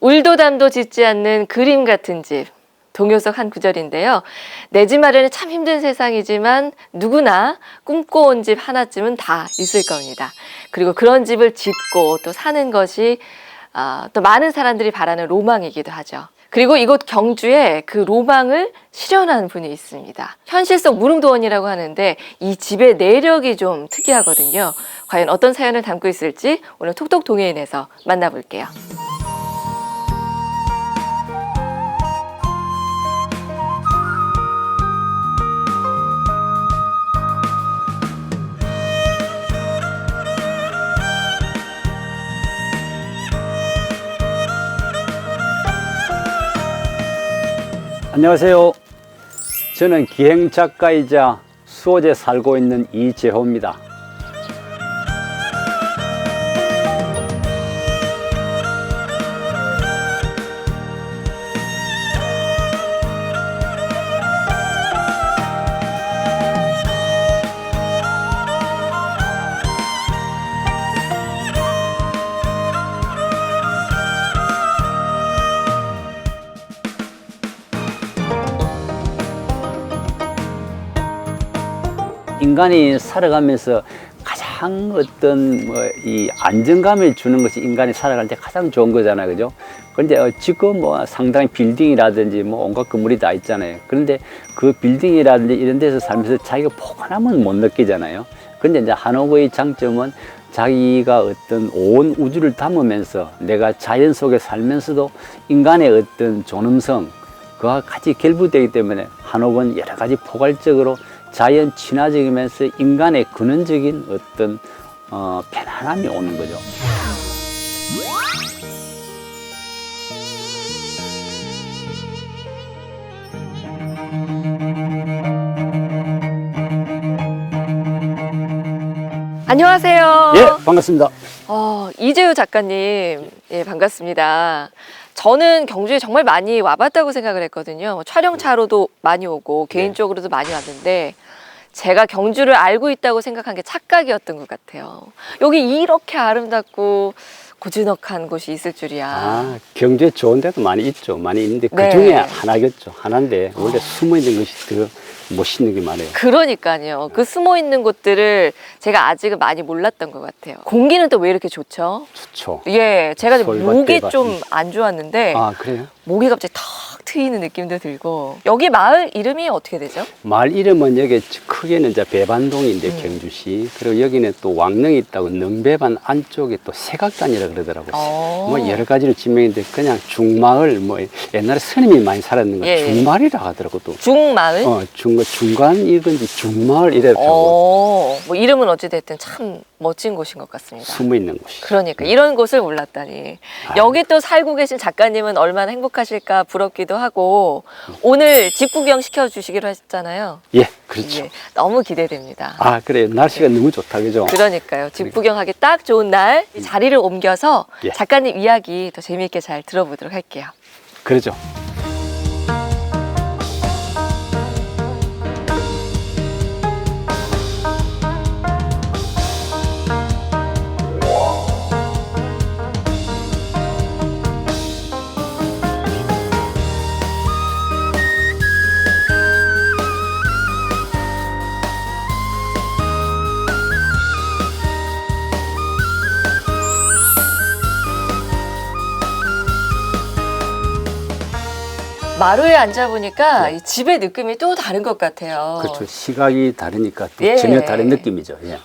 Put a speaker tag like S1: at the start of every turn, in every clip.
S1: 울도 담도 짓지 않는 그림 같은 집. 동요석 한 구절인데요. 내 집 마련이 참 힘든 세상이지만 누구나 꿈꿔온 집 하나쯤은 다 있을 겁니다. 그리고 그런 집을 짓고 또 사는 것이 또 많은 사람들이 바라는 로망이기도 하죠. 그리고 이곳 경주에 그 로망을 실현한 분이 있습니다. 현실 속 무릉도원이라고 하는데 이 집의 내력이 좀 특이하거든요. 과연 어떤 사연을 담고 있을지 오늘 톡톡 동해인에서 만나볼게요.
S2: 안녕하세요. 저는 기행작가이자 수호지에 살고 있는 이재호입니다. 인간이 살아가면서 가장 어떤 이 안정감을 주는 것이 인간이 살아갈 때 가장 좋은 거잖아요, 그죠? 그런데 지금 상당히 빌딩이라든지 온갖 건물이 다 있잖아요. 그런데 그 빌딩이라든지 이런 데서 살면서 자기가 포근함은 못 느끼잖아요. 그런데 이제 한옥의 장점은 자기가 어떤 온 우주를 담으면서 내가 자연 속에 살면서도 인간의 어떤 존엄성 그와 같이 결부되기 때문에 한옥은 여러 가지 포괄적으로 자연 친화적이면서 인간의 근원적인 어떤 편안함이 오는 거죠.
S1: 안녕하세요.
S2: 예, 반갑습니다.
S1: 이재우 작가님, 예, 반갑습니다. 저는 경주에 정말 많이 와봤다고 생각을 했거든요. 촬영차로도 많이 오고 개인적으로도 많이 왔는데 제가 경주를 알고 있다고 생각한 게 착각이었던 것 같아요. 여기 이렇게 아름답고 고즈넉한 곳이 있을 줄이야.
S2: 경주에 좋은 데도 많이 있죠. 많이 있는데 그 중에 하나겠죠. 하나인데 원래 숨어 있는 것이 더 멋있는 게 많아요.
S1: 그러니까요. 그 숨어 있는 곳들을 제가 아직은 많이 몰랐던 것 같아요. 공기는 또 왜 이렇게 좋죠?
S2: 좋죠.
S1: 예, 제가 목이
S2: 솔밭
S1: 좀 안 좋았는데
S2: 그래요?
S1: 목이 갑자기 턱 트이는 느낌도 들고. 여기 마을 이름이 어떻게 되죠?
S2: 마을 이름은 여기 크게는 이제 배반동인데 경주시. 그리고 여기는 또 왕릉이 있다고 능배반 안쪽에 또 세각단이라 그러더라고요. 여러 가지로 지명인데 그냥 중마을 옛날에 스님이 많이 살았는 거 중마을이라 하더라고 또.
S1: 중마을?
S2: 중간 이건지 중마을 이랬더라고.
S1: 이름은 어찌됐든 참 멋진 곳인 것 같습니다.
S2: 숨어 있는 곳이.
S1: 그러니까 이런 곳을 몰랐다니. 여기 또 살고 계신 작가님은 얼마나 행복하실까 부럽기도 하고 오늘 집 구경 시켜주시기로 했잖아요.
S2: 예, 그렇죠.
S1: 예, 너무 기대됩니다.
S2: 그래요. 날씨가 너무 좋다, 그죠?
S1: 그러니까요. 집 구경하기 딱 좋은 날 자리를 옮겨서 작가님 이야기 더 재미있게 잘 들어보도록 할게요.
S2: 그러죠.
S1: 마루에 앉아보니까 이 집의 느낌이 또 다른 것 같아요.
S2: 그렇죠. 시각이 다르니까 또 전혀 다른 느낌이죠. 예.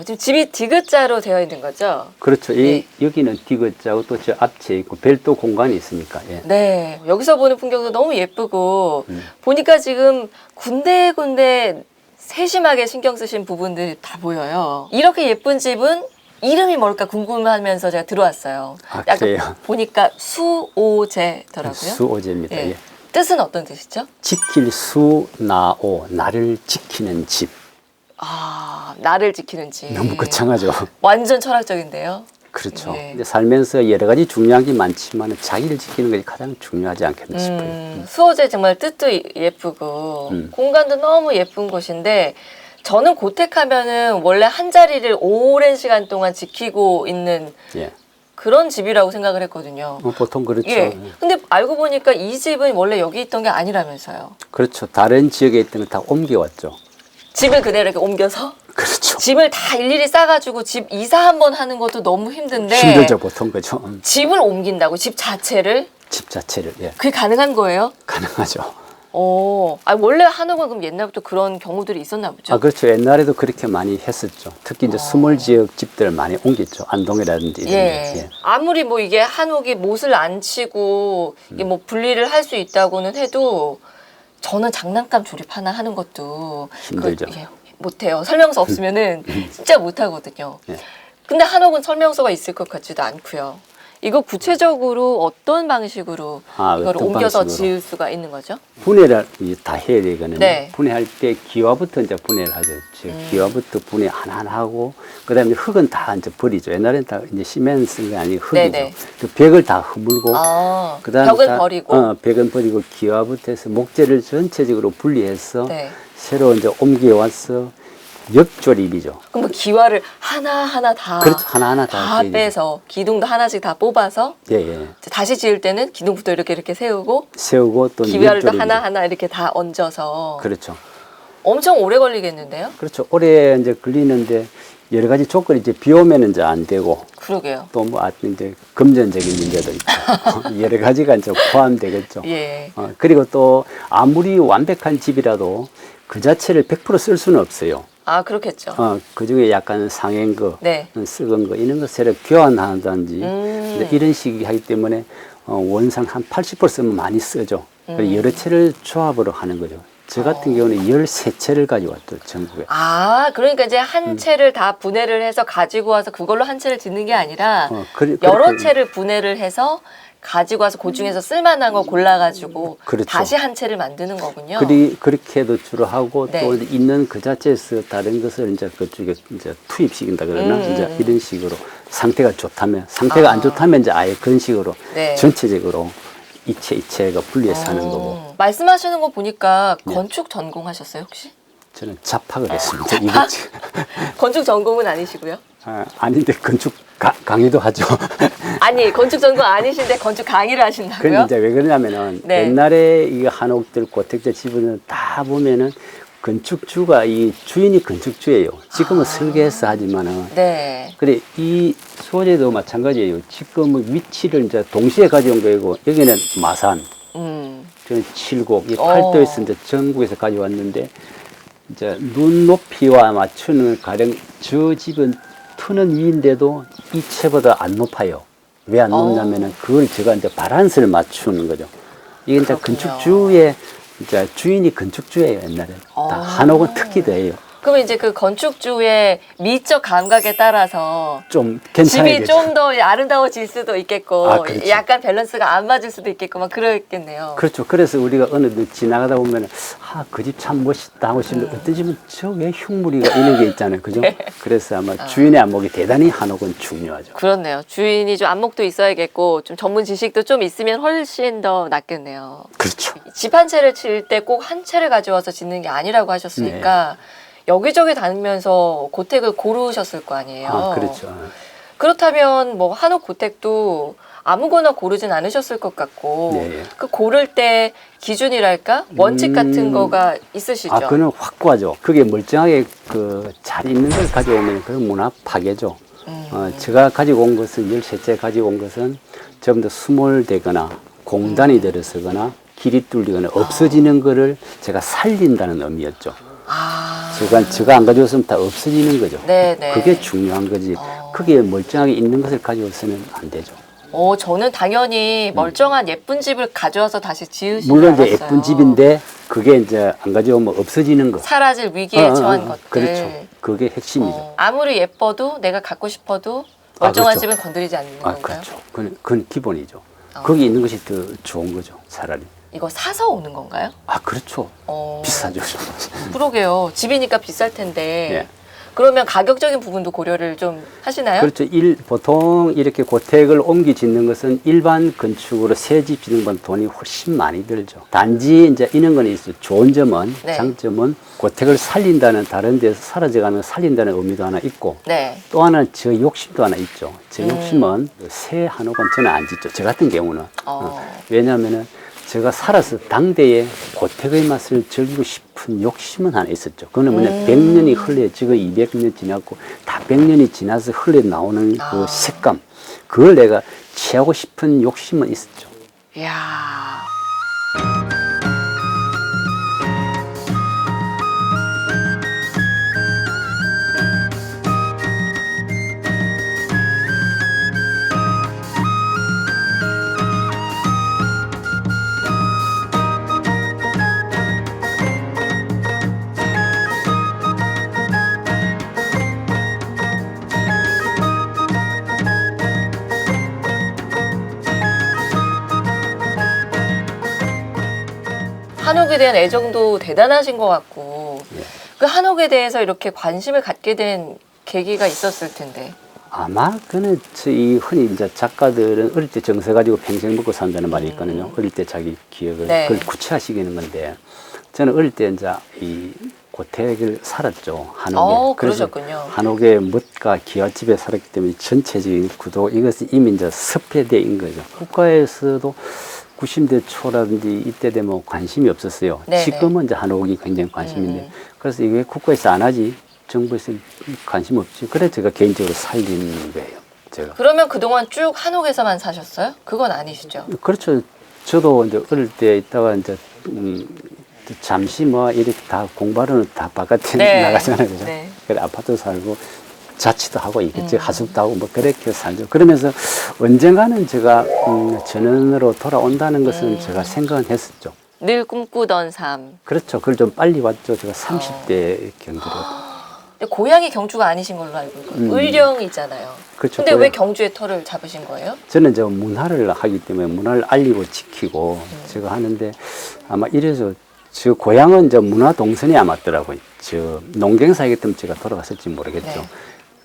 S1: 지금 집이 디귿자로 되어 있는 거죠?
S2: 그렇죠. 여기는 디귿자고 또 저 앞에 있고 별도 공간이 있으니까. 예.
S1: 네. 여기서 보는 풍경도 너무 예쁘고 보니까 지금 군데군데 세심하게 신경 쓰신 부분들이 다 보여요. 이렇게 예쁜 집은 이름이 뭘까 궁금하면서 제가 들어왔어요.
S2: 그래요?
S1: 보니까 수오제더라고요.
S2: 수오제입니다.
S1: 예.
S2: 예.
S1: 뜻은 어떤 뜻이죠?
S2: 지킬 수나오, 나를 지키는 집.
S1: 나를 지키는 집.
S2: 너무 거창하죠.
S1: 완전 철학적인데요.
S2: 그렇죠.
S1: 네.
S2: 근데 살면서 여러 가지 중요한 게 많지만 자기를 지키는 것이 가장 중요하지 않겠나 싶어요.
S1: 수호제 정말 뜻도 예쁘고 공간도 너무 예쁜 곳인데 저는 고택하면은 원래 한 자리를 오랜 시간 동안 지키고 있는
S2: 예.
S1: 그런 집이라고 생각을 했거든요.
S2: 보통 그렇죠.
S1: 예. 근데 알고 보니까 이 집은 원래 여기 있던 게 아니라면서요.
S2: 그렇죠. 다른 지역에 있던 거 다 옮겨왔죠.
S1: 집을 그대로 이렇게 옮겨서?
S2: 그렇죠.
S1: 집을 다 일일이 싸가지고 집 이사 한번 하는 것도 너무 힘든데.
S2: 힘들죠, 보통 그죠.
S1: 집을 옮긴다고, 집 자체를?
S2: 집 자체를, 예.
S1: 그게 가능한 거예요?
S2: 가능하죠.
S1: 원래 한옥은 그럼 옛날부터 그런 경우들이 있었나 보죠?
S2: 아, 그렇죠. 옛날에도 그렇게 많이 했었죠. 특히 이제 스몰 지역 집들을 많이 옮겼죠. 안동이라든지. 이런 데.
S1: 예. 아무리 뭐 이게 한옥이 못을 안 치고 이게 뭐 분리를 할 수 있다고는 해도 저는 장난감 조립 하나 하는 것도
S2: 힘들죠.
S1: 못해요. 설명서 없으면은 진짜 못하거든요.
S2: 예.
S1: 근데 한옥은 설명서가 있을 것 같지도 않고요. 이거 구체적으로 어떤 방식으로 이걸
S2: 어떤
S1: 옮겨서
S2: 방식으로?
S1: 지을 수가 있는 거죠?
S2: 분해를 다 해야 되거든요.
S1: 네.
S2: 분해할 때 기와부터 이제 분해를 하죠. 즉 기와부터 분해 하나하나 하고, 그다음에 흙은 다 이제 버리죠. 옛날에는 다 이제 시멘 쓴 게 아니고 흙이죠.
S1: 네네.
S2: 그 벽을 다 허물고, 그다음에
S1: 벽은 버리고.
S2: 벽은 버리고 기와부터 해서 목재를 전체적으로 분리해서
S1: 네.
S2: 새로 이제 옮겨와서 역조립이죠.
S1: 그럼 뭐 기와를 하나하나 다,
S2: 그렇죠. 하나하나 다
S1: 다
S2: 해야죠.
S1: 빼서 기둥도 하나씩 다 뽑아서
S2: 예, 예.
S1: 다시 지을 때는 기둥부터 이렇게 세우고
S2: 세우고 또
S1: 기와를 또
S2: 역조립이죠.
S1: 하나하나 이렇게 다 얹어서
S2: 그렇죠.
S1: 엄청 오래 걸리겠는데요?
S2: 그렇죠. 오래 이제 걸리는데 여러 가지 조건이 이제 비 오면 이제 안 되고,
S1: 그러게요.
S2: 또 뭐 이제 금전적인 문제도 있고 여러 가지가 이제 포함되겠죠.
S1: 예.
S2: 그리고 또 아무리 완벽한 집이라도 그 자체를 100% 쓸 수는 없어요.
S1: 그렇겠죠.
S2: 그 중에 약간 상한 거,
S1: 네.
S2: 썩은 거 이런 것을 교환한다든지
S1: 음.
S2: 이런 식이 하기 때문에 원상 한 80% 쓰면 많이 쓰죠. 그래서 여러 채를 조합으로 하는 거죠. 저 같은 경우는 13채를 가져왔죠, 전국에.
S1: 그러니까 이제 한 채를 다 분해를 해서 가지고 와서 그걸로 한 채를 짓는 게 아니라 여러
S2: 그렇게-
S1: 채를 분해를 해서 가지고 와서 그 중에서 쓸만한 거 골라가지고
S2: 그렇죠.
S1: 다시 한 채를 만드는 거군요.
S2: 그렇게도 주로 하고,
S1: 네.
S2: 또 있는 그 자체에서 다른 것을 이제 그쪽에 이제 투입시킨다 그러나, 이제 이런 식으로 상태가 좋다면, 상태가 안 좋다면 이제 아예 그런 식으로
S1: 네.
S2: 전체적으로 이체가 분리해서 하는 거고.
S1: 말씀하시는 거 보니까
S2: 네.
S1: 건축 전공하셨어요, 혹시?
S2: 저는 잡학을 했습니다. 이거
S1: 건축 전공은 아니시고요?
S2: 아닌데 건축 강의도 하죠.
S1: 아니, 건축 전공 아니신데 건축 강의를 하신다고요?
S2: 근데 이제 왜 그러냐면은
S1: 네.
S2: 옛날에 이 한옥들 고택자 집은 다 보면은 건축주가 이 주인이 건축주예요. 지금은 설계해서 하지만은.
S1: 네.
S2: 그래 이 소재도 마찬가지예요. 지금은 위치를 이제 동시에 가져온 거고, 여기는 마산, 저는 칠곡, 이 팔도에서 이제 전국에서 가져왔는데, 이제 눈높이와 맞추는 가령 저 집은 트는 위인데도 이 채보다 안 높아요. 왜 안 높냐면은 그걸 제가 이제 바란스를 맞추는 거죠. 이게 이제
S1: 그렇군요.
S2: 건축주의 이제 주인이 건축주예요, 옛날에. 다 한옥은 특기도 해요.
S1: 그러면 이제 그 건축주의 미적 감각에 따라서
S2: 좀
S1: 집이
S2: 괜찮아요.
S1: 좀 더 아름다워질 수도 있겠고,
S2: 그렇죠.
S1: 약간 밸런스가 안 맞을 수도 있겠고, 막 그러겠네요.
S2: 그렇죠. 그래서 우리가 어느 데 지나가다 보면 그 집 참 멋있다 하고 싶은데 어떤 집은 저 왜 흉물이가 이런 게 있잖아요. 그죠? 그래서 아마 주인의 안목이 대단히 한옥은 중요하죠.
S1: 그렇네요. 주인이 좀 안목도 있어야겠고, 좀 전문 지식도 좀 있으면 훨씬 더 낫겠네요.
S2: 그렇죠.
S1: 집 한 채를 지을 때 꼭 한 채를 가져와서 짓는 게 아니라고 하셨으니까, 여기저기 다니면서 고택을 고르셨을 거 아니에요.
S2: 그렇죠.
S1: 그렇다면 뭐 한옥 고택도 아무거나 고르진 않으셨을 것 같고,
S2: 네.
S1: 그 고를 때 기준이랄까 원칙 같은 거가 있으시죠?
S2: 그는 확고하죠. 그게 멀쩡하게 그 잘 있는 걸 가져오면 그건 문화 파괴죠. 제가 가지고 온 것은 13채 가지고 온 것은 전부 다 수몰되거나 공단이 들어서거나 길이 뚫리거나 없어지는 거를 제가 살린다는 의미였죠. 제가 안 가져왔으면 다 없어지는 거죠.
S1: 네네.
S2: 그게 중요한 거지. 그게 멀쩡하게 있는 것을 가져와서는 안 되죠.
S1: 저는 당연히 멀쩡한 예쁜 집을 가져와서 다시 지으시는 줄
S2: 물론
S1: 알았어요.
S2: 이제 예쁜 집인데 그게 이제 안 가져오면 없어지는 거.
S1: 사라질 위기에 처한 것들.
S2: 그렇죠. 그게 핵심이죠.
S1: 아무리 예뻐도 내가 갖고 싶어도 멀쩡한
S2: 그렇죠.
S1: 집은 건드리지 않는 건가요?
S2: 그렇죠. 그건 기본이죠. 거기 있는 것이 더 좋은 거죠, 차라리.
S1: 이거 사서 오는 건가요?
S2: 그렇죠. 비싸죠.
S1: 그러게요. 집이니까 비쌀 텐데.
S2: 예.
S1: 그러면 가격적인 부분도 고려를 좀 하시나요?
S2: 그렇죠. 보통 이렇게 고택을 옮기 짓는 것은 일반 건축으로 새 집 짓는 것보다 돈이 훨씬 많이 들죠. 단지 이제 이런 건 있어요. 좋은 점은,
S1: 네.
S2: 장점은 고택을 살린다는, 다른 데서 사라져가는 살린다는 의미도 하나 있고,
S1: 네.
S2: 또 하나는 저 욕심도 하나 있죠. 저 욕심은 새 한옥은 저는 안 짓죠. 저 같은 경우는. 왜냐하면은 제가 살아서 당대에 고택의 맛을 즐기고 싶은 욕심은 하나 있었죠. 그거는 뭐냐, 100년이 흘러, 지금 200년 지났고, 다 100년이 지나서 흘러 나오는 그 색감, 그걸 내가 취하고 싶은 욕심은 있었죠.
S1: 이야. 한옥에 대한 애정도 대단하신 것 같고 그 한옥에 대해서 이렇게 관심을 갖게 된 계기가 있었을 텐데.
S2: 아마 그는 이 흔히 이제 작가들은 어릴 때 정서 가지고 평생 먹고 산다는 말이 있거든요. 어릴 때 자기 기억을
S1: 네.
S2: 그걸 구체화시키는 건데, 저는 어릴 때 이제 이 고택을 살았죠. 한옥에. 그래서
S1: 그러셨군요.
S2: 한옥의 멋과 기와집에 살았기 때문에 전체적인 구도, 이것은 이미 이제 섭외된 거죠. 국가에서도 90대 초라든지 이때 되면 관심이 없었어요.
S1: 네네.
S2: 지금은 이제 한옥이 굉장히 관심인데, 그래서 이게 국가에서 안 하지, 정부에서 관심 없지. 그래서 제가 개인적으로 살리는 거예요. 제가.
S1: 그러면 그동안 쭉 한옥에서만 사셨어요? 그건 아니시죠?
S2: 그렇죠. 저도 이제 어릴 때 있다가 이제 잠시 뭐 이렇게 다 공부하러는 다 바깥에
S1: 네.
S2: 나가잖아요. 그죠?
S1: 네.
S2: 그래 아파트 살고 자취도 하고 이것저것 하숙도 하고 뭐 그렇게 살죠. 그러면서 언젠가는 제가 전원으로 돌아온다는 것은 제가 생각은 했었죠.
S1: 늘 꿈꾸던 삶.
S2: 그렇죠. 그걸 좀 빨리 왔죠. 제가 30대 경주로.
S1: 근데 고향이 경주가 아니신 걸로 알고 있거든요. 의령이잖아요.
S2: 그렇죠.
S1: 근데
S2: 고향.
S1: 왜 경주에 터를 잡으신 거예요?
S2: 저는 이제 문화를 하기 때문에 문화를 알리고 지키고 제가 하는데, 아마 이래서 저 고향은 이제 문화동선이 안 맞더라고요. 저 농경사이기 때문에 제가 돌아갔을지 모르겠죠.
S1: 네.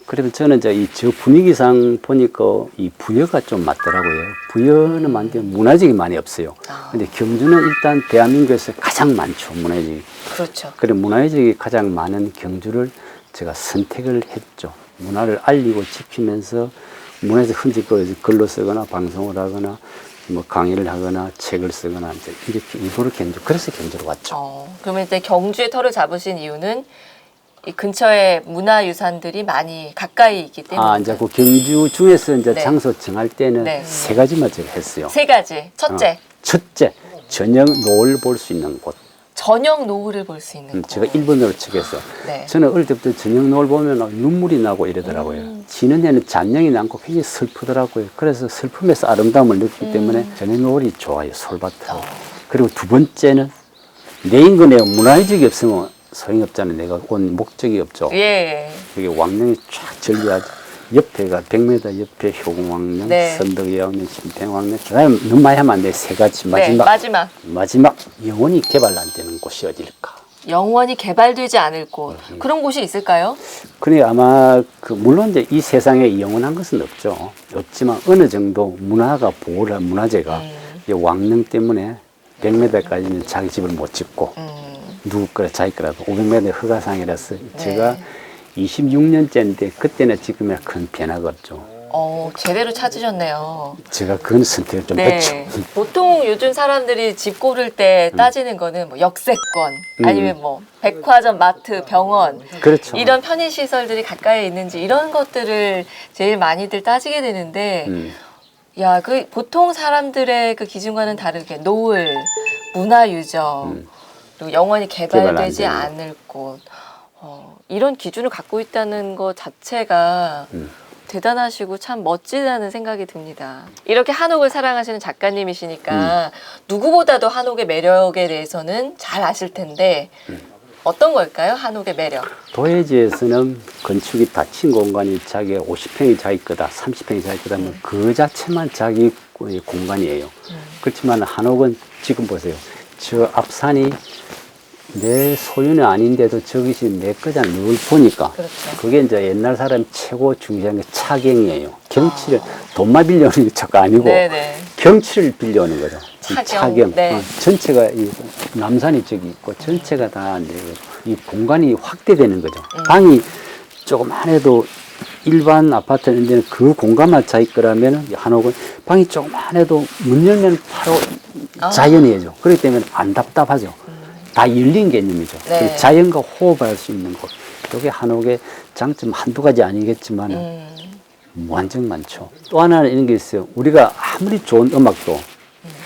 S2: 그러면 저는 이제 저 분위기상 보니까 이 부여가 좀 맞더라고요. 부여는 많은데 문화적이 많이 없어요. 근데 경주는 일단 대한민국에서 가장 많죠, 문화적이.
S1: 그렇죠.
S2: 그래 문화적이 가장 많은 경주를 제가 선택을 했죠. 문화를 알리고 지키면서 문화에서 흔적을 글로 쓰거나 방송을 하거나 뭐 강의를 하거나 책을 쓰거나 이제 이렇게 일부러 경주, 그래서 경주로 왔죠.
S1: 그러면 이제 경주에 터를 잡으신 이유는 이 근처에 문화유산들이 많이 가까이 있기 때문에.
S2: 이제 그 경주 중에서 이제
S1: 네.
S2: 장소 정할 때는
S1: 네.
S2: 세 가지만 제가 했어요.
S1: 세 가지. 첫째,
S2: 첫째, 저녁 노을 볼 수 있는 곳.
S1: 저녁 노을을 볼 수 있는 곳.
S2: 제가 일본어로 책에서
S1: 네.
S2: 저는 어릴 때부터 저녁 노을 보면 눈물이 나고 이러더라고요. 지는 해는 잔영이 남고 굉장히 슬프더라고요. 그래서 슬픔에서 아름다움을 느끼기 때문에 저녁 노을이 좋아요, 솔밭으로. 그리고 두 번째는 내 인근에 문화유적이 없으면 소용이 없잖아요. 내가 온 목적이 없죠.
S1: 예.
S2: 여기 왕릉이 쫙 절리하죠. 옆에가 100m 옆에 효공왕릉,
S1: 네.
S2: 선덕여왕릉, 심평왕릉. 그다음에 너무 많이 하면 안 돼. 세 가지
S1: 네,
S2: 마지막 영원히 개발 안 되는 곳이 어딜까?
S1: 영원히 개발되지 않을 곳. 그런 곳이 있을까요?
S2: 그래 아마 물론 이제 이 세상에 영원한 것은 없죠. 없지만 어느 정도 문화가 보호를 한 문화재가 이 왕릉 때문에 100m까지는 자기 집을 못 짓고 누구 거라 자기 거라도 500m 허가상이라서 제가 26년째인데 그때나 지금이나 큰 변화가 없죠.
S1: 제대로 찾으셨네요.
S2: 제가 그건 선택을 좀
S1: 네.
S2: 했죠.
S1: 보통 요즘 사람들이 집 고를 때 따지는 거는 뭐 역세권 아니면 뭐 백화점, 마트, 병원
S2: 그렇죠.
S1: 이런 편의 시설들이 가까이 있는지 이런 것들을 제일 많이들 따지게 되는데 야, 그 보통 사람들의 그 기준과는 다르게 노을, 문화유적 그리고 영원히 개발되지
S2: 개발 안
S1: 않을 곳 이런 기준을 갖고 있다는 것 자체가 대단하시고 참 멋지다는 생각이 듭니다. 이렇게 한옥을 사랑하시는 작가님이시니까 누구보다도 한옥의 매력에 대해서는 잘 아실 텐데 어떤 걸까요? 한옥의 매력.
S2: 도예지에서는 건축이 닫힌 공간이 자기 50평이 자기 거다, 30평이 자기 거다 하면 그 자체만 자기 공간이에요. 그렇지만 한옥은 지금 보세요. 저 앞산이 내 소유는 아닌데도 저것이 내 거잖아. 늘 보니까.
S1: 그렇죠.
S2: 그게 이제 옛날 사람 최고 중요한 게 차경이에요. 경치를 돈만 빌려오는 게 자꾸 아니고
S1: 네네.
S2: 경치를 빌려오는 거죠. 이
S1: 차경.
S2: 차경.
S1: 네.
S2: 전체가 이 남산이 저기 있고 전체가 다 이제 이 공간이 확대되는 거죠. 방이 조금만 해도 일반 아파트는 이제 그 공간만 차 있거라면 한옥은 방이 조금만 해도 문 열면 바로 자연이죠. 그렇기 때문에 안 답답하죠. 다 열린 개념이죠.
S1: 네.
S2: 자연과 호흡할 수 있는 곳. 이게 한옥의 장점 한두 가지 아니겠지만 완전 많죠. 또 하나는 이런 게 있어요. 우리가 아무리 좋은 음악도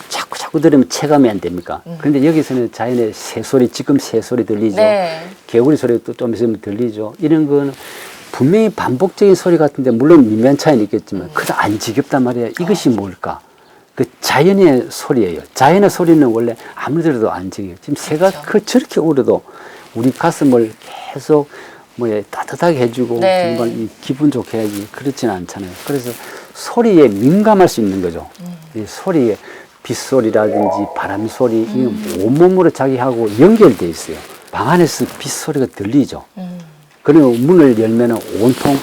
S2: 자꾸 들으면 체감이 안 됩니까? 그런데 여기서는 자연의 새소리, 지금 새소리 들리죠.
S1: 네.
S2: 개구리 소리도 좀 있으면 들리죠. 이런 거는 분명히 반복적인 소리 같은데 물론 미묘한 차이는 있겠지만 그래도 안 지겹단 말이에요. 이것이 뭘까? 그 자연의 소리예요. 자연의 소리는 원래 아무리 들어도 안 지겨요. 지금 새가 저렇게 울어도 우리 가슴을 계속 따뜻하게 해주고
S1: 네.
S2: 정말 기분 좋게 해야지 그렇지는 않잖아요. 그래서 소리에 민감할 수 있는 거죠. 이 소리에 빗소리라든지 바람소리 이 온몸으로 자기하고 연결돼 있어요. 방 안에서 빗소리가 들리죠. 그리고 문을 열면 온통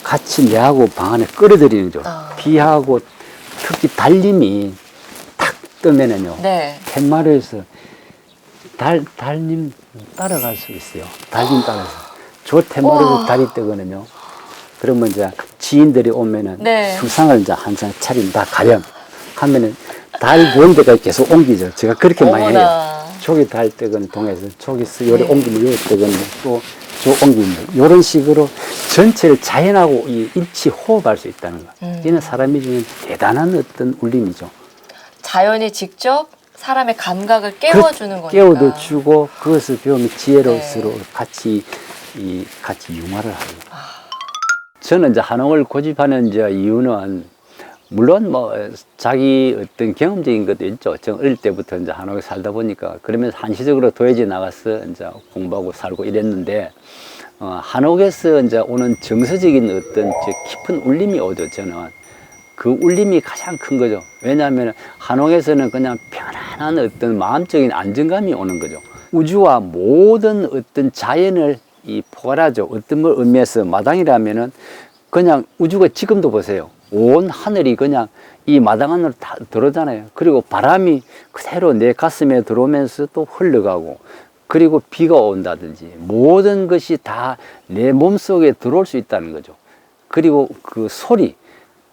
S2: 같이 내하고 방 안에 끌어들이는 거죠. 비하고 특히 달님이 탁 뜨면은요.
S1: 네.
S2: 팻마루에서 달님 따라갈 수 있어요. 달님 따라서. 저 팻마루에서 달이 뜨거든요. 그러면 이제 지인들이 오면은
S1: 네.
S2: 수상을 이제 한상 차린다 가렴 하면은 달 보는 데까지 계속 옮기죠. 제가 그렇게 많이 해요.
S1: 어머나.
S2: 저기 달 뜨거는 동에서 저기서 요래 옮기면 요래 뜨거는 또 저 옮기면 이런 식으로 전체를 자연하고 일치 호흡할 수 있다는 거. 이는 사람이 주는 대단한 어떤 울림이죠.
S1: 자연이 직접 사람의 감각을 깨워주는 거니까.
S2: 깨워도 주고 그것을 배우면 지혜로스로 같이 융화를 하고. 저는 이제 한옥을 고집하는 이제 이유는 물론 자기 어떤 경험적인 것도 있죠. 저 어릴 때부터 이제 한옥에 살다 보니까 그러면서 한시적으로 도예지 나가서 이제 공부하고 살고 이랬는데 한옥에서 이제 오는 정서적인 어떤 깊은 울림이 오죠. 저는 그 울림이 가장 큰 거죠. 왜냐하면 한옥에서는 그냥 편안한 어떤 마음적인 안정감이 오는 거죠. 우주와 모든 어떤 자연을 포괄하죠. 어떤 걸 의미해서 마당이라면은 그냥 우주가 지금도 보세요. 온 하늘이 그냥 이 마당 안으로 다 들어오잖아요. 그리고 바람이 그대로 내 가슴에 들어오면서 또 흘러가고, 그리고 비가 온다든지 모든 것이 다 내 몸속에 들어올 수 있다는 거죠. 그리고 그 소리,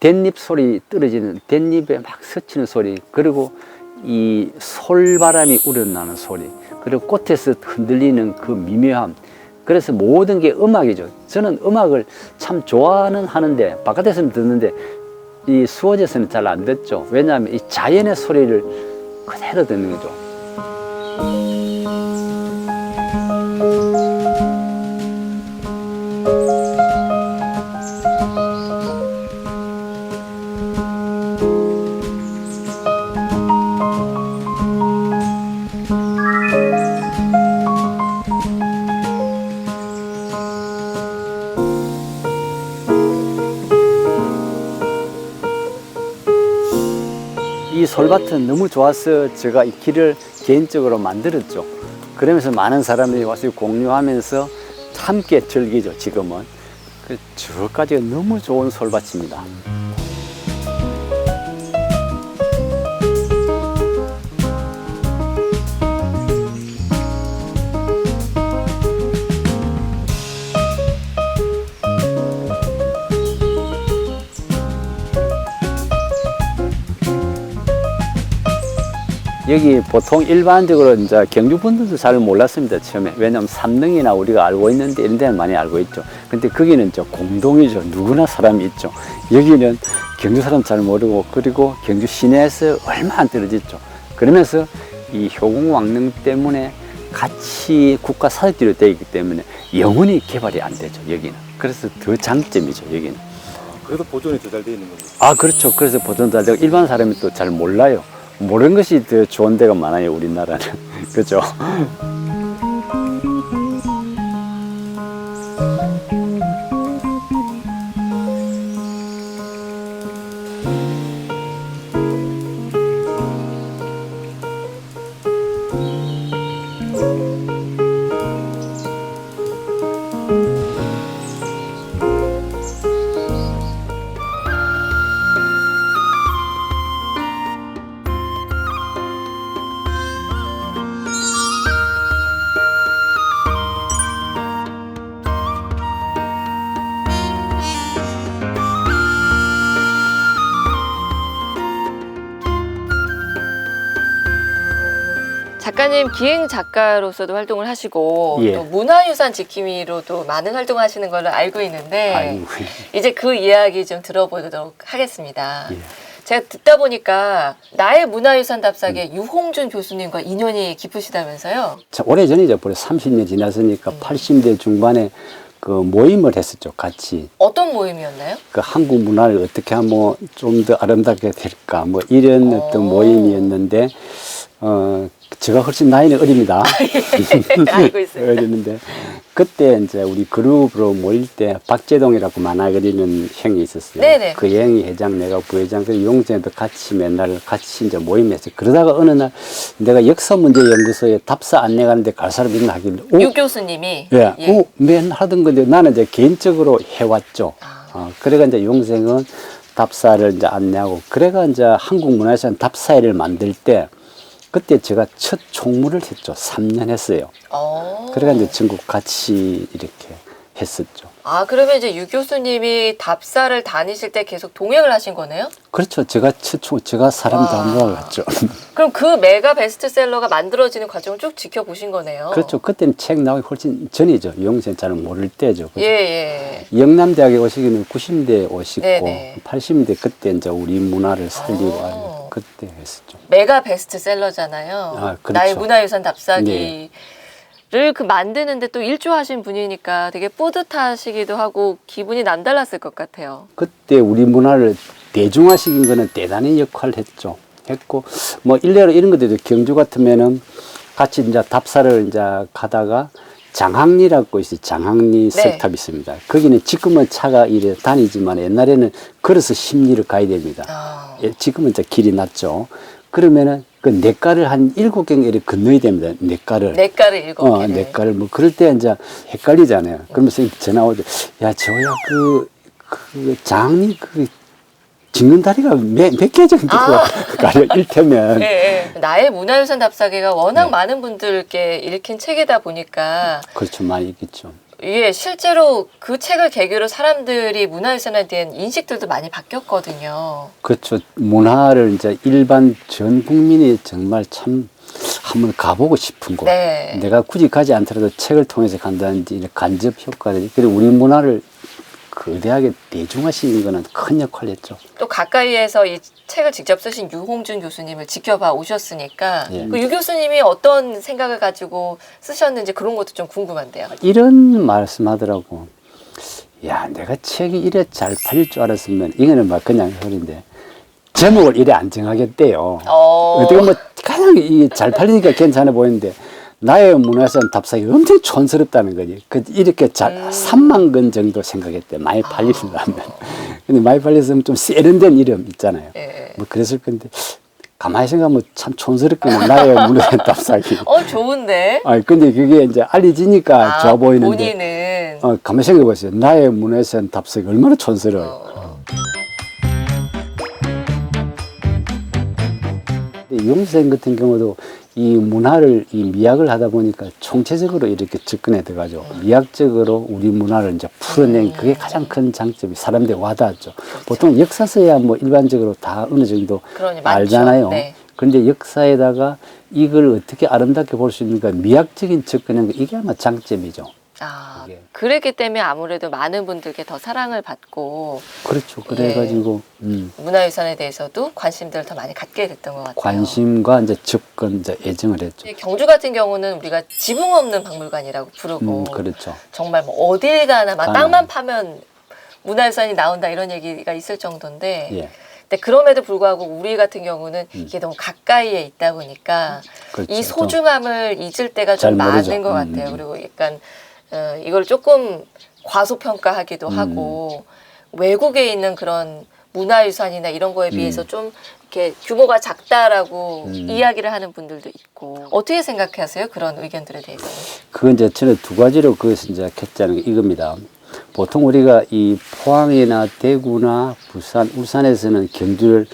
S2: 댄잎 소리, 떨어지는 댄잎에 막 스치는 소리, 그리고 이 솔바람이 우러나는 소리, 그리고 꽃에서 흔들리는 그 미묘함. 그래서 모든 게 음악이죠. 저는 음악을 참 좋아는 하는데 바깥에서는 듣는데 이 수호제에서는 잘 안 듣죠. 왜냐하면 이 자연의 소리를 그대로 듣는 거죠. 이 솔밭은 너무 좋아서 제가 이 길을 개인적으로 만들었죠. 그러면서 많은 사람들이 와서 공유하면서 함께 즐기죠. 지금은 저까지가 너무 좋은 솔밭입니다. 여기 보통 일반적으로 이제 경주 분들도 잘 몰랐습니다, 처음에. 왜냐하면 삼릉이나 우리가 알고 있는데 이런 데는 많이 알고 있죠. 근데 거기는 저 공동이죠. 누구나 사람이 있죠. 여기는 경주 사람 잘 모르고, 그리고 경주 시내에서 얼마 안 떨어졌죠. 그러면서 이 효공 왕릉 때문에 같이 국가 사적지로 되어 있기 때문에 영원히 개발이 안 되죠, 여기는. 그래서 더 장점이죠, 여기는.
S3: 그래도 보존이 더 잘 되어 있는 거죠.
S2: 아, 그렇죠. 그래서 보존 잘 되고 일반 사람이 또 잘 몰라요. 모르는 것이 더 좋은 데가 많아요, 우리나라는. 그죠?
S1: 작가님 기행 작가로서도 활동을 하시고
S2: 예.
S1: 또 문화유산 지킴이로도 많은 활동을 하시는 걸로 알고 있는데
S2: 아이고.
S1: 이제 그 이야기 좀 들어보도록 하겠습니다.
S2: 예.
S1: 제가 듣다 보니까 나의 문화유산 답사계 유홍준 교수님과 인연이 깊으시다면서요?
S2: 자, 오래전이죠. 벌써 30년 지났으니까 80대 중반에 그 모임을 했었죠. 같이.
S1: 어떤 모임이었나요?
S2: 그 한국 문화를 어떻게 하면 좀 더 아름답게 될까 뭐 이런 어떤 모임이었는데 제가 훨씬 나이는 어립니다.
S1: 알고 있습니다.
S2: 어렸는데 그때 이제 우리 그룹으로 모일 때 박재동이라고 만화 그리는 형이 있었어요.
S1: 네네.
S2: 그 형이 회장, 내가 부회장, 그 용재도 같이 맨날 같이 이제 모임했어요. 그러다가 어느 날 내가 역사문제연구소에 답사 안내 가는데 갈 사람 있나 하길래
S1: 유 교수님이
S2: 예, 맨날 하던 건데 나는 이제 개인적으로 해왔죠. 그래가 이제 용생은 답사를 이제 안내하고 그래가 이제 한국문화유산 답사회를 만들 때 그때 제가 첫 총무를 했죠. 3년 했어요. 그래가 이제 전국 같이 이렇게 했었죠.
S1: 아, 그러면 이제 유 교수님이 답사를 다니실 때 계속 동행을 하신 거네요?
S2: 그렇죠. 제가 제가 사람 다 모아갔죠.
S1: 그럼 그 메가 베스트셀러가 만들어지는 과정을 쭉 지켜보신 거네요?
S2: 그렇죠. 그때는 책 나오기 훨씬 전이죠. 용생 잘 모를 때죠. 그죠?
S1: 예.
S2: 영남대학에 오시기는 90대 오시고
S1: 네네.
S2: 80대 그때 이제 우리 문화를 살리고 하는 그때 했었죠.
S1: 메가 베스트셀러잖아요.
S2: 아, 그렇죠.
S1: 나의 문화유산 답사기를
S2: 네.
S1: 그 만드는데 또 일조하신 분이니까 되게 뿌듯하시기도 하고 기분이 남달랐을 것 같아요.
S2: 그때 우리 문화를 대중화시킨 거는 대단히 역할을 했고 뭐 일례로 이런 것들도 경주 같으면은 같이 이제 답사를 이제 가다가 장항리라고 있어요. 장항리
S1: 네.
S2: 석탑이 있습니다. 거기는 지금은 차가 이래 다니지만 옛날에는 걸어서 10리를 가야 됩니다. 예, 지금은 이제 길이 났죠. 그러면은 그 냇가를 한 7경 이렇게 건너야 됩니다. 냇가를.
S1: 냇가를 7개를.
S2: 냇가를 뭐 그럴 때 이제 헷갈리잖아요. 그러면서 전화 오죠. 야, 저야 그 장항리 짓는 다리가 몇 개 정도 가려 일테면.
S1: 예. 나의 문화유산 답사기가 워낙 많은 분들께 읽힌 책이다 보니까
S2: 그렇죠. 많이 있겠죠.
S1: 이게 실제로 그 책을 계기로 사람들이 문화유산에 대한 인식들도 많이 바뀌었거든요.
S2: 그렇죠. 문화를 이제 일반 전 국민이 정말 참 한번 가보고 싶은 곳.
S1: 네.
S2: 내가 굳이 가지 않더라도 책을 통해서 간다든지 이런 간접 효과들이 그리고 우리 문화를 거대하게 대중화시키는 거는 큰 역할을 했죠.
S1: 또 가까이에서 이 책을 직접 쓰신 유홍준 교수님을 지켜봐 오셨으니까
S2: 예.
S1: 그 유 교수님이 어떤 생각을 가지고 쓰셨는지 그런 것도 좀 궁금한데요.
S2: 이런 말씀하더라고. 야, 내가 책이 이래 잘 팔릴 줄 알았으면 이거는 막 그냥 소리인데 제목을 이래 안 정하겠대요. 어떻게 뭐 가장 잘 팔리니까 괜찮아 보이는데 나의 문화유산 답사기 엄청 촌스럽다는 거지. 이렇게 3만 건 정도 생각했대. 많이 팔리려면. 근데 많이 팔렸으면 좀 세련된 이름 있잖아요.
S1: 예.
S2: 뭐 그랬을 건데 가만히 생각하면 참 촌스럽구나. 나의 문화유산 답사기.
S1: 좋은데.
S2: 근데 그게 이제 알려지니까 좋아 보이는데.
S1: 본인은.
S2: 가만히 생각해 보세요. 나의 문화유산 답사기 얼마나 촌스러워요. 용생 같은 경우도 이 문화를 이 미학을 하다 보니까 총체적으로 이렇게 접근해 들어가죠. 미학적으로 우리 문화를 이제 풀어낸 그게 가장 큰 장점이 사람들이 와닿았죠. 보통 역사서야 뭐 일반적으로 다 어느 정도 알잖아요.
S1: 네.
S2: 그런데 역사에다가 이걸 어떻게 아름답게 볼 수 있는가 미학적인 접근한 거 이게 아마 장점이죠. 그게.
S1: 그랬기 때문에 아무래도 많은 분들께 더 사랑을 받고
S2: 그렇죠. 그래가지고
S1: 문화유산에 대해서도 관심들을 더 많이 갖게 됐던 것 같아요.
S2: 관심과 이제 접근, 이제 애정을 했죠.
S1: 경주 같은 경우는 우리가 지붕 없는 박물관이라고 부르고
S2: 그렇죠.
S1: 정말 뭐 어딜 가나 막 땅만 파면 문화유산이 나온다 이런 얘기가 있을 정도인데
S2: 예.
S1: 근데 그럼에도 불구하고 우리 같은 경우는 이게 너무 가까이에 있다 보니까
S2: 그렇죠.
S1: 이 소중함을 잊을 때가
S2: 잘
S1: 좀
S2: 모르죠.
S1: 많은 것 같아요. 그리고 약간 이걸 조금 과소평가하기도 하고 외국에 있는 그런 문화유산이나 이런 거에 비해서 좀 이렇게 규모가 작다라고 이야기를 하는 분들도 있고 어떻게 생각하세요? 그런 의견들에 대해서는?
S2: 그건 이제 저는 두 가지로 그것을 이제 켰자는 게 이겁니다. 보통 우리가 이 포항이나 대구나 부산, 울산에서는 경주를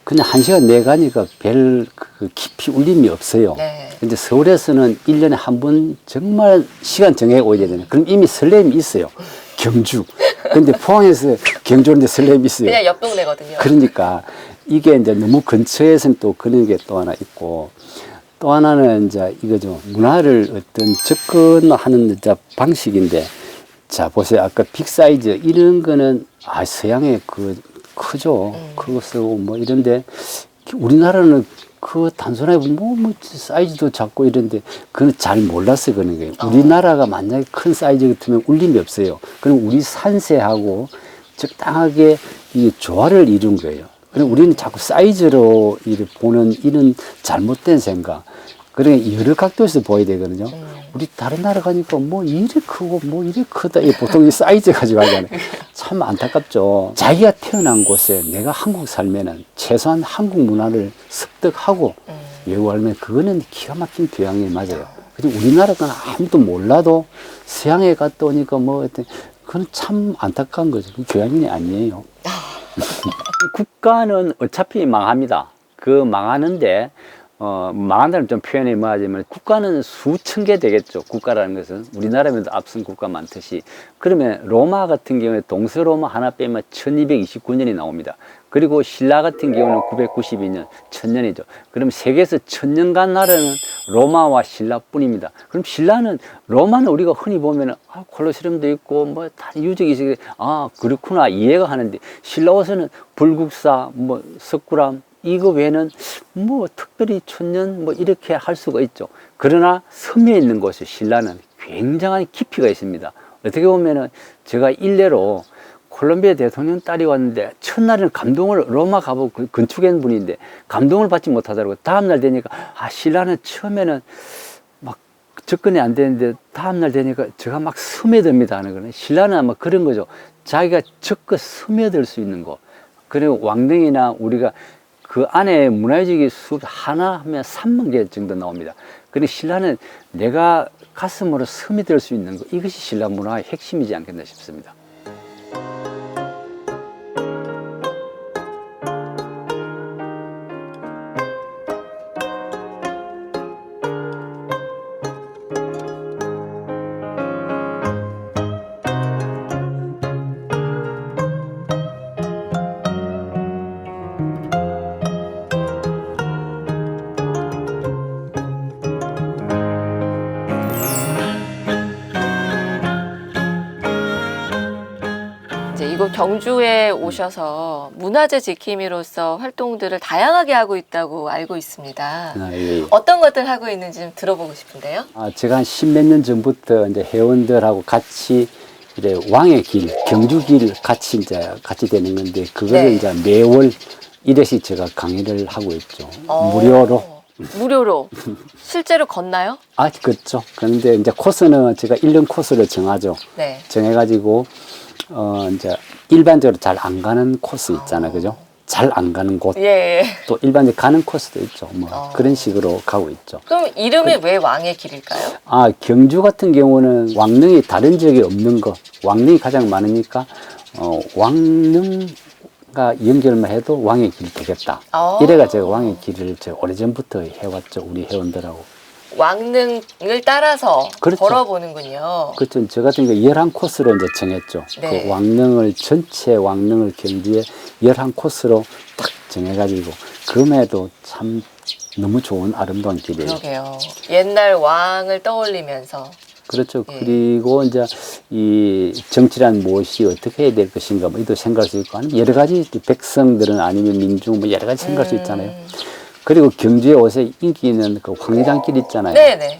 S2: 그냥 1시간 내가니까 별 그 깊이 울림이 없어요.
S1: 네.
S2: 근데 서울에서는 1년에 한 번 정말 시간 정해 오야 되잖아요. 그럼 이미 설렘이 있어요. 경주. 근데 포항에서 경주 오는데 설렘이 있어요.
S1: 그냥 옆 동네거든요.
S2: 그러니까 이게 이제 너무 근처에서는 또 그런 게 또 하나 있고 또 하나는 이제 이거죠. 문화를 어떤 접근하는 이제 방식인데, 자 보세요. 아까 빅 사이즈 이런 거는 서양의 그 크죠. 크고 쓰고 뭐 이런데 우리나라는 그 단순하게 뭐 사이즈도 작고 이런데 그건 잘 몰라서 그런 거예요. 우리나라가 만약에 큰 사이즈 같으면 울림이 없어요. 그럼 우리 산세하고 적당하게 이 조화를 이룬 거예요. 그럼 우리는 자꾸 사이즈로 이를 보는 이런 잘못된 생각. 그러니까 여러 각도에서 보여야 되거든요. 우리 다른 나라 가니까 뭐 이래 크고 뭐 이래 크다. 보통 이 사이즈 가지고 하잖아요. 참 안타깝죠. 자기가 태어난 곳에 내가 한국 살면은 최소한 한국 문화를 습득하고 외국 알면 그거는 기가 막힌 교양이 맞아요. 근데 우리나라가 아무도 몰라도 서양에 갔다 오니까 뭐 그건 참 안타까운 거죠. 그 교양이 아니에요. 국가는 어차피 망합니다. 그 망하는데 망한다는 좀 표현이 뭐하지만 국가는 수천 개 되겠죠. 국가라는 것은 우리나라면 앞선 국가 많듯이. 그러면 로마 같은 경우에 동서로마 하나 빼면 1229년이 나옵니다. 그리고 신라 같은 경우는 992년, 1000년이죠. 그럼 세계에서 1000년간 나라는 로마와 신라뿐입니다. 그럼 신라는 로마는 우리가 흔히 보면 콜로세움도 있고 뭐 다 유적이 있어. 그렇구나 이해가 하는데 신라에서는 불국사, 뭐 석굴암 이거 외에는 뭐 특별히 천년 뭐 이렇게 할 수가 있죠. 그러나 섬에 있는 곳이 신라는 굉장한 깊이가 있습니다. 어떻게 보면은 제가 일례로 콜롬비아 대통령 딸이 왔는데 첫날에는 감동을 로마 가보고 건축한 분인데 감동을 받지 못하더라고요. 다음날 되니까 신라는 처음에는 막 접근이 안 되는데 다음날 되니까 제가 막 스며듭니다 하는 거는 신라는 아마 그런 거죠. 자기가 적극 스며들 수 있는 거. 그리고 왕릉이나 우리가 그 안에 문화유적이 숲 하나 하면 3만 개 정도 나옵니다. 그리고 신라는 내가 가슴으로 스며들 수 있는 거, 이것이 신라 문화의 핵심이지 않겠나 싶습니다.
S1: 이제 이곳 경주에 오셔서 문화재 지킴이로서 활동들을 다양하게 하고 있다고 알고 있습니다.
S2: 예.
S1: 어떤 것들 하고 있는지 좀 들어보고 싶은데요.
S2: 제가 한 10몇 년 전부터 이제 회원들하고 같이 이제 왕의 길, 경주길 같이 되는 건데 그거를
S1: 네.
S2: 이제 매월 1회씩 제가 강의를 하고 있죠.
S1: 무료로. 실제로 걷나요?
S2: 그렇죠. 그런데 이제 코스는 제가 1년 코스를 정하죠.
S1: 네.
S2: 정해가지고, 이제 일반적으로 잘 안 가는 코스 있잖아요. 그죠? 잘 안 가는 곳.
S1: 예.
S2: 또 일반적으로 가는 코스도 있죠. 뭐 그런 식으로 가고 있죠.
S1: 그럼 이름이 왜 왕의 길일까요?
S2: 경주 같은 경우는 왕릉이 다른 지역에 없는 거. 왕릉이 가장 많으니까, 왕릉과 연결만 해도 왕의 길이 되겠다. 이래가 제가 왕의 길을 제가 오래전부터 해왔죠. 우리 회원들하고.
S1: 왕릉을 따라서
S2: 그렇죠.
S1: 걸어보는군요.
S2: 그렇죠. 저 같은 경우 11코스로 이제 정했죠.
S1: 네.
S2: 그 왕릉을, 전체 왕릉을 경주에 11코스로 딱 정해가지고, 그럼에도 참 너무 좋은 아름다운 길이에요.
S1: 그러게요. 옛날 왕을 떠올리면서.
S2: 그렇죠.
S1: 예.
S2: 그리고 이제 이 정치란 무엇이 어떻게 해야 될 것인가, 뭐 이도 생각할 수 있고, 아니면 여러 가지 백성들은 아니면 민중, 뭐 여러 가지 생각할 수 있잖아요. 그리고 경주에 옷에 인기 있는 그 황리단길 있잖아요.
S1: 네네.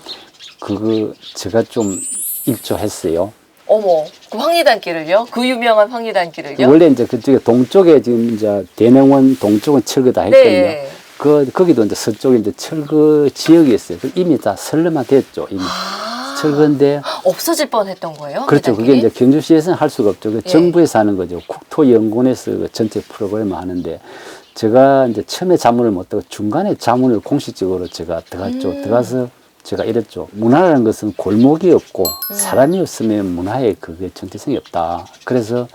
S2: 그거 제가 좀 일조했어요.
S1: 어머, 그 황리단길을요? 그 유명한 황리단길을요?
S2: 원래 이제 그쪽에 동쪽에 지금 이제 대명원 동쪽은 철거다 했거든요.
S1: 네.
S2: 거기도 이제 서쪽에 이제 철거 지역이 있어요. 이미 다 설렘화됐죠. 이미 철거인데.
S1: 없어질 뻔했던 거예요?
S2: 그렇죠.
S1: 그
S2: 그게 이제 경주시에서는 할 수가 없죠.
S1: 예.
S2: 정부에서 하는 거죠. 국토연구원에서 그 전체 프로그램을 하는데, 제가 이제 처음에 자문을 못 하고 중간에 자문을 공식적으로 제가 들어갔죠. 들어가서 제가 이랬죠. 문화라는 것은 골목이 없고 사람이 없으면 문화에 그게 정체성이 없다. 그래서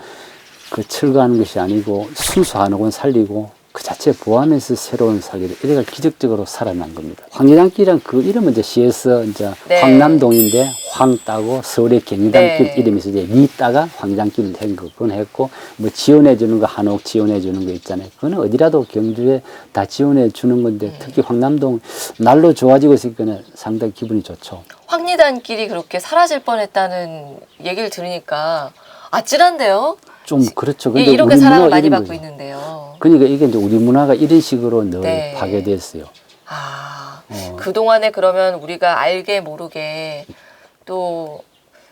S2: 그 철거하는 것이 아니고 순수한 건 살리고 그 자체 자체 보하면서 새로운 살기를 이래가 기적적으로 살아난 겁니다. 황리단길이란 그 이름은 이제 시에서 이제
S1: 네.
S2: 황남동인데 황 따고 서울의 경리단길
S1: 네.
S2: 이름에서 이제 리 따가 황리단길을 한 거, 그건 했고, 뭐 지원해 주는 거, 한옥 지원해 주는 거 있잖아요. 그거는 어디라도 경주에 다 지원해 주는 건데, 특히 황남동 날로 좋아지고 있으니까 상당히 기분이 좋죠.
S1: 황리단길이 그렇게 사라질 뻔했다는 얘기를 들으니까 아찔한데요?
S2: 좀 그렇죠.
S1: 예,
S2: 근데
S1: 이렇게
S2: 우리
S1: 사랑을
S2: 문화가
S1: 많이
S2: 이런
S1: 받고
S2: 거죠.
S1: 있는데요.
S2: 그러니까 이게 이제 우리 문화가 이런 식으로 늘
S1: 네.
S2: 파괴됐어요.
S1: 아,
S2: 어.
S1: 그동안에 그러면 우리가 알게 모르게 또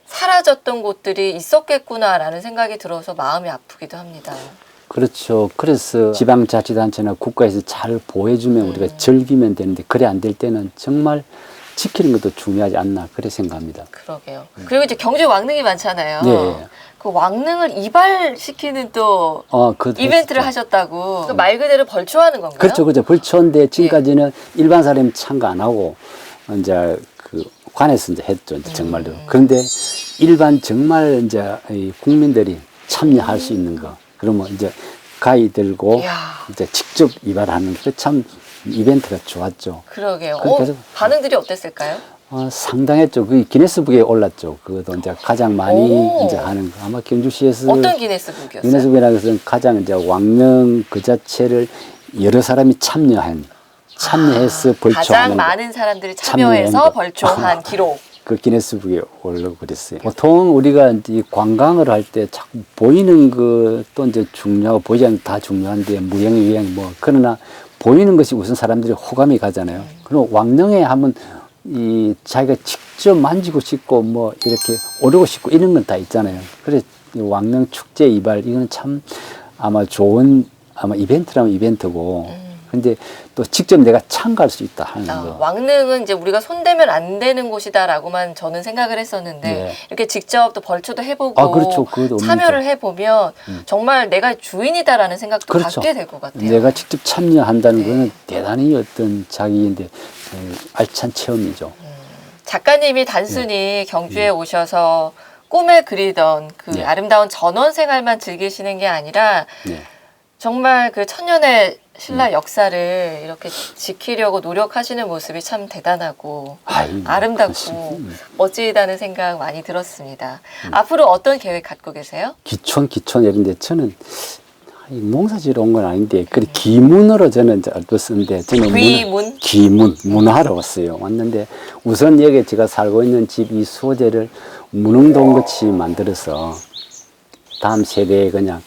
S1: 사라졌던 곳들이 있었겠구나라는 생각이 들어서 마음이 아프기도 합니다.
S2: 그렇죠. 그래서 지방자치단체나 국가에서 잘 보호해주면 우리가 즐기면 되는데, 그래 안 될 때는 정말 지키는 것도 중요하지 않나, 그렇게 생각합니다.
S1: 그러게요. 그리고 이제 경주에 왕릉이 많잖아요.
S2: 네.
S1: 그 왕릉을 이발시키는 또
S2: 그것도
S1: 이벤트를
S2: 했었죠.
S1: 하셨다고. 그말 그대로 벌초하는 건가요?
S2: 그렇죠. 그렇죠. 벌초인데 지금까지는 일반 사람이 참가 안 하고, 이제 그 관에서 이제 했죠. 이제 정말로. 그런데 일반 정말 이제 이 국민들이 참여할 수 있는 거. 그러면 이제 가위 들고
S1: 이야.
S2: 이제 직접 이발하는 그 참 이벤트가 좋았죠.
S1: 그러게요.
S2: 그래서-
S1: 반응들이 어땠을까요?
S2: 상당했죠. 그 기네스북에 올랐죠. 그것도 이제 가장 많이
S1: 오.
S2: 이제 하는 거. 아마 경주시에서
S1: 어떤 기네스북이었어요?
S2: 기네스북이라는 것은 가장 이제 왕릉 그 자체를 여러 사람이 참여해서 벌초하는
S1: 가장
S2: 거.
S1: 많은 사람들이
S2: 참여한
S1: 참여해서
S2: 거.
S1: 벌초한 기록.
S2: 그 기네스북에 올라 그랬어요. 보통 우리가 이제 관광을 할 때 자꾸 보이는 것도 이제 중요하고 보이지 않는 다 중요한데 무형, 유형 뭐 그러나 보이는 것이 우선 사람들이 호감이 가잖아요. 그리고 왕릉에 하면 이 자기가 직접 만지고 싶고 뭐 이렇게 오르고 싶고 이런 건 다 있잖아요. 그래서 이 왕릉 축제 이발 이거는 참 아마 좋은 아마 이벤트라면 이벤트고. 근데 또 직접 내가 참가할 수 있다 하는 거.
S1: 왕릉은 이제 우리가 손대면 안 되는 곳이다라고만 저는 생각을 했었는데
S2: 네.
S1: 이렇게 직접 또 벌초도 해보고
S2: 그렇죠. 그것도 없는
S1: 참여를
S2: 거.
S1: 해보면 정말 내가 주인이다라는 생각도
S2: 그렇죠.
S1: 갖게 될 것 같아요.
S2: 내가 직접 참여한다는
S1: 네.
S2: 거는 대단히 어떤 자기인데 알찬 체험이죠.
S1: 작가님이 단순히 경주에 오셔서 꿈에 그리던 그
S2: 네.
S1: 아름다운 전원 생활만 즐기시는 게 아니라
S2: 네.
S1: 정말 그 천년의 신라 역사를 이렇게 지키려고 노력하시는 모습이 참 대단하고
S2: 아이,
S1: 아름답고
S2: 그렇습니다.
S1: 멋지다는 생각 많이 들었습니다. 앞으로 어떤 계획 갖고 계세요?
S2: 기촌 이런데 저는 농사 지러 온 건 아닌데 그래 기문으로 저는 이제 알고 쓰는데 저는
S1: 귀문?
S2: 기문 문화하러 왔어요. 왔는데 우선 여기 제가 살고 있는 집 이 소재를 무릉동 같이 만들어서 다음 세대에 그냥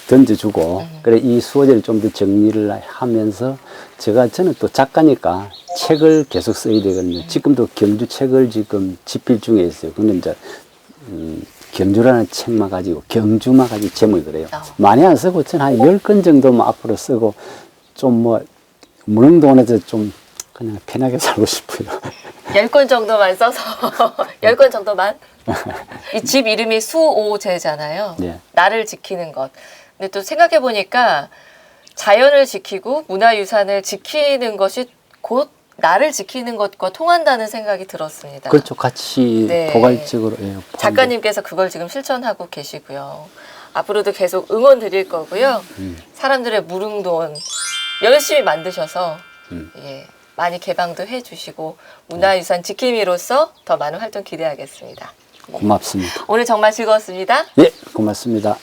S2: 던져주고 그래 이 수호제를 좀 더 정리를 하면서 저는 또 작가니까 책을 계속 써야 되거든요. 지금도 경주 책을 지금 집필 중에 있어요. 근데 이제 경주라는 책만 가지고 경주만 가지고 제목이 그래요. 많이 안 쓰고 저는 한 10권 정도만 앞으로 쓰고 좀 뭐 무릉동원에서 좀 그냥 편하게 살고 싶어요.
S1: 10권 정도만 써서 10권 정도만? 이 집 이름이 수오제잖아요.
S2: 네.
S1: 나를 지키는 것. 근데 또 생각해 보니까 자연을 지키고 문화유산을 지키는 것이 곧 나를 지키는 것과 통한다는 생각이 들었습니다.
S2: 그렇죠. 같이
S1: 네.
S2: 포괄적으로. 예,
S1: 작가님께서 그걸 지금 실천하고 계시고요. 앞으로도 계속 응원 드릴 거고요. 사람들의 무릉돈 열심히 만드셔서 예, 많이 개방도 해주시고 문화유산 지킴이로서 더 많은 활동 기대하겠습니다.
S2: 고맙습니다.
S1: 오늘 정말 즐거웠습니다.
S2: 예, 고맙습니다.